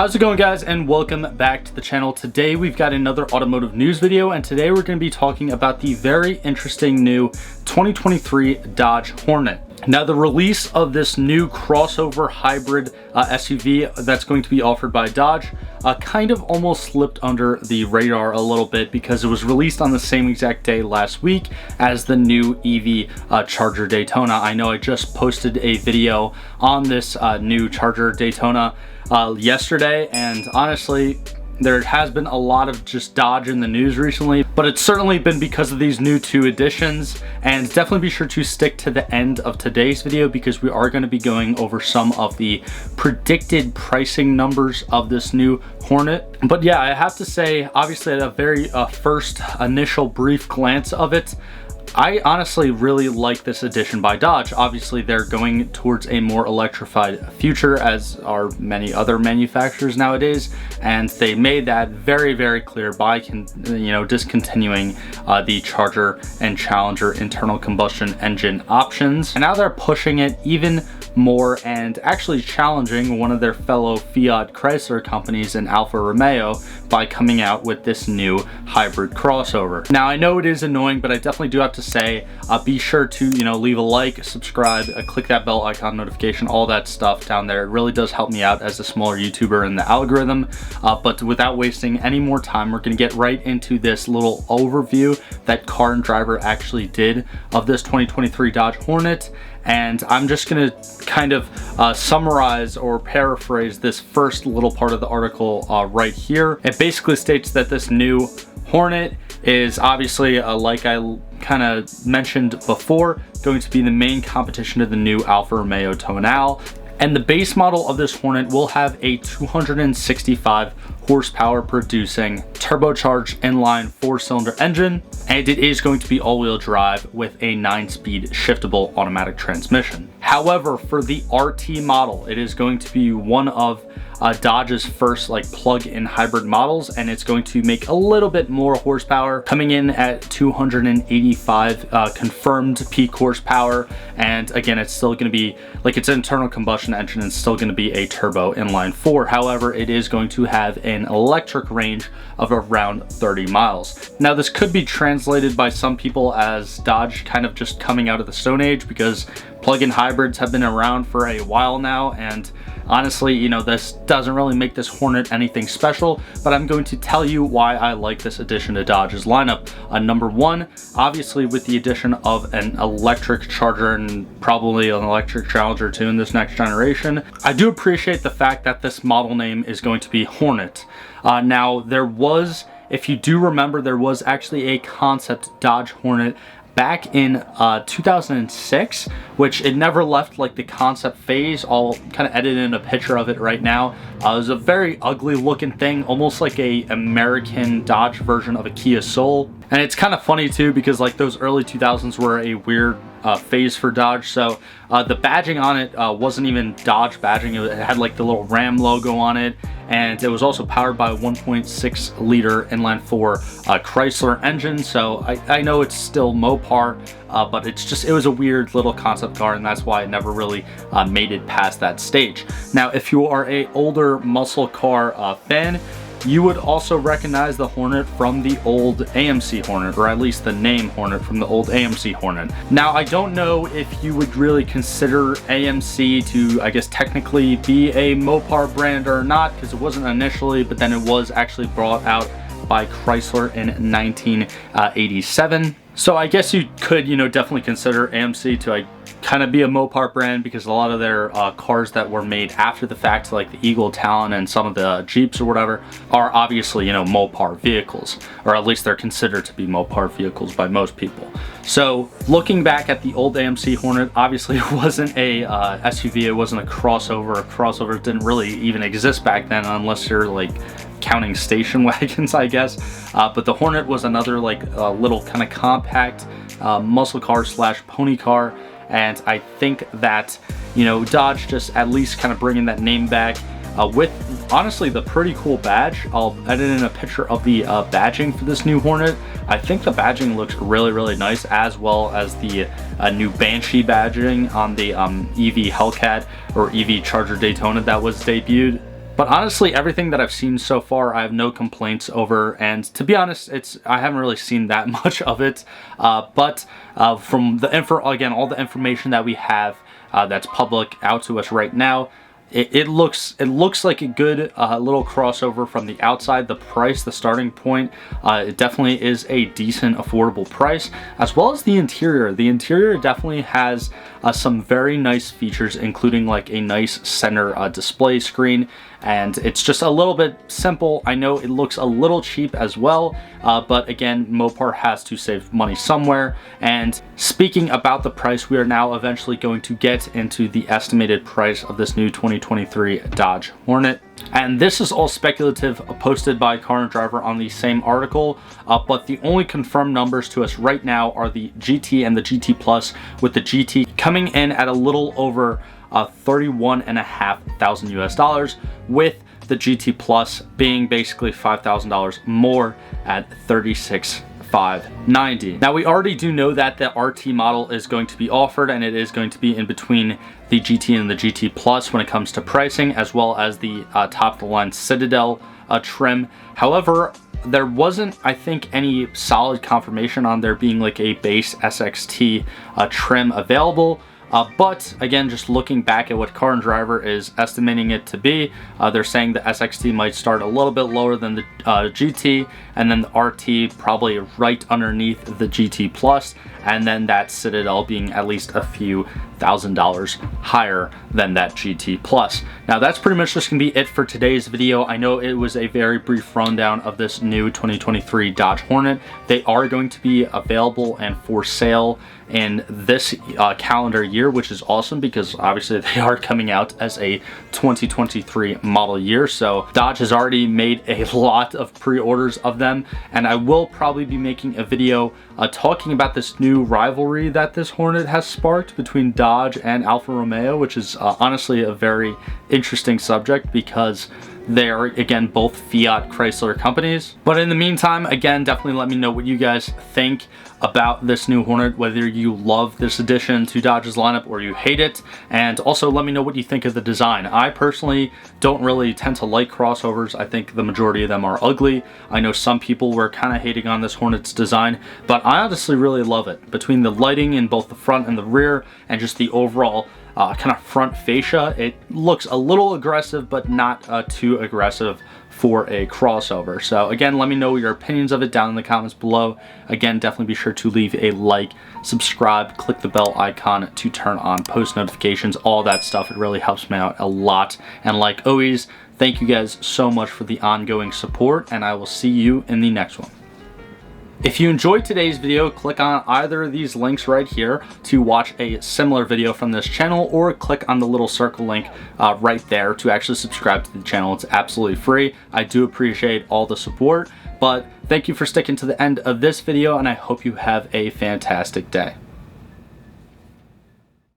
How's it going, guys, and welcome back to the channel. Today we've got another automotive news video, and today we're going to be talking about the very interesting new 2023 Dodge Hornet. Now, the release of this new crossover hybrid SUV that's going to be offered by Dodge kind of almost slipped under the radar a little bit because it was released on the same exact day last week as the new EV Charger Daytona. I know I just posted a video on this new Charger Daytona yesterday, and honestly, there has been a lot of just Dodge in the news recently, but it's certainly been because of these new two additions. And definitely be sure to stick to the end of today's video because we are going to be going over some of the predicted pricing numbers of this new Hornet. But yeah, I have to say, obviously at a very first initial brief glance of it, I honestly really like this addition by Dodge. Obviously, they're going towards a more electrified future, as are many other manufacturers nowadays, and they made that very, very clear by discontinuing the Charger and Challenger internal combustion engine options. And now they're pushing it even more and actually challenging one of their fellow Fiat Chrysler companies in Alfa Romeo by coming out with this new hybrid crossover. Now, I know it is annoying, but I definitely do have to say, be sure to leave a like, subscribe, click that bell icon notification, all that stuff down there. It really does help me out as a smaller YouTuber in the algorithm. But without wasting any more time, we're going to get right into this little overview that Car and Driver actually did of this 2023 Dodge Hornet. And I'm just going to kind of summarize or paraphrase this first little part of the article right here. It basically states that this new Hornet is obviously, like I kind of mentioned before, going to be the main competition to the new Alfa Romeo Tonale. And the base model of this Hornet will have a 265 horsepower producing turbocharged inline 4-cylinder engine, and it is going to be all-wheel drive with a 9-speed shiftable automatic transmission. However, for the RT model, it is going to be one of Dodge's first plug-in hybrid models, and it's going to make a little bit more horsepower, coming in at 285 confirmed peak horsepower. And again, it's still going to be its internal combustion engine and still going to be a turbo inline 4. However, it is going to have an electric range of around 30 miles. Now, this could be translated by some people as Dodge kind of just coming out of the Stone Age, because plug-in hybrids have been around for a while now, and honestly, this doesn't really make this Hornet anything special, but I'm going to tell you why I like this addition to Dodge's lineup. Number one, obviously with the addition of an electric Charger and probably an electric Challenger too in this next generation, I do appreciate the fact that this model name is going to be Hornet. Now, there was, if you do remember, there was actually a concept Dodge Hornet back in 2006, which it never left the concept phase. I'll kind of edit in a picture of it right now. It was a very ugly looking thing, almost like a American Dodge version of a Kia Soul. And it's kind of funny too, because those early 2000s were a weird phase for Dodge. So the badging on it wasn't even Dodge badging. It had the little Ram logo on it, and it was also powered by a 1.6 liter inline 4 Chrysler engine. So I know it's still Mopar, but it was a weird little concept car, and that's why it never really made it past that stage. Now, if you are a older muscle car fan, you would also recognize the Hornet from the old AMC Hornet, or at least the name Hornet from the old AMC Hornet. Now, I don't know if you would really consider AMC to, I guess, technically be a Mopar brand or not, because it wasn't initially, but then it was actually brought out by Chrysler in 1987. So I guess you could, definitely consider AMC to kind of be a Mopar brand, because a lot of their cars that were made after the fact, like the Eagle Talon and some of the Jeeps or whatever, are obviously, Mopar vehicles, or at least they're considered to be Mopar vehicles by most people. So looking back at the old AMC Hornet, obviously it wasn't a SUV, it wasn't a crossover. Crossovers didn't really even exist back then, unless you're counting station wagons, I guess. But the Hornet was another little kind of compact muscle car slash pony car. And I think that, Dodge just at least kind of bringing that name back with, honestly, the pretty cool badge. I'll edit in a picture of the badging for this new Hornet. I think the badging looks really, really nice, as well as the new Banshee badging on the EV Hellcat or EV Charger Daytona that was debuted. But honestly, everything that I've seen so far, I have no complaints over, and to be honest, I haven't really seen that much of it. But from the all the information that we have that's public out to us right now, it looks like a good little crossover from the outside. The price, the starting point, it definitely is a decent, affordable price, as well as the interior. The interior definitely has some very nice features, including like a nice center display screen, and it's just a little bit simple. I know it looks a little cheap as well, but again, Mopar has to save money somewhere. And speaking about the price, we are now eventually going to get into the estimated price of this new 2023 Dodge Hornet. And this is all speculative, posted by Car and Driver on the same article, but the only confirmed numbers to us right now are the GT and the GT Plus, with the GT coming in at a little over $31,500 US, with the GT Plus being basically $5,000 more at $36,590. Now, we already do know that the RT model is going to be offered, and it is going to be in between the GT and the GT Plus when it comes to pricing, as well as the top of the line Citadel trim. However, there wasn't, I think, any solid confirmation on there being like a base SXT trim available. But again, just looking back at what Car and Driver is estimating it to be, they're saying the SXT might start a little bit lower than the GT, and then the RT probably right underneath the GT Plus, and then that Citadel being at least a few $1,000s higher than that GT Plus. Now, that's pretty much just gonna be it for today's video. I know it was a very brief rundown of this new 2023 Dodge Hornet. They are going to be available and for sale in this calendar year, which is awesome because obviously they are coming out as a 2023 model year. So Dodge has already made a lot of pre-orders of them, and I will probably be making a video talking about this new rivalry that this Hornet has sparked between Dodge and Alfa Romeo, which is honestly a very interesting subject because they are, again, both Fiat Chrysler companies. But in the meantime, again, definitely let me know what you guys think about this new Hornet, whether you love this addition to Dodge's lineup or you hate it, and also let me know what you think of the design. I personally don't really tend to like crossovers. I think the majority of them are ugly. I know some people were kind of hating on this Hornet's design, but I honestly really love it. Between the lighting in both the front and the rear, and just the overall kind of front fascia, it looks a little aggressive, but not too aggressive for a crossover. So again, let me know your opinions of it down in the comments below. Again, definitely be sure to leave a like, subscribe, click the bell icon to turn on post notifications, all that stuff. It really helps me out a lot. And like always, thank you guys so much for the ongoing support, and I will see you in the next one. If you enjoyed today's video, click on either of these links right here to watch a similar video from this channel, or click on the little circle link right there to actually subscribe to the channel. It's absolutely free. I do appreciate all the support, but thank you for sticking to the end of this video, and I hope you have a fantastic day.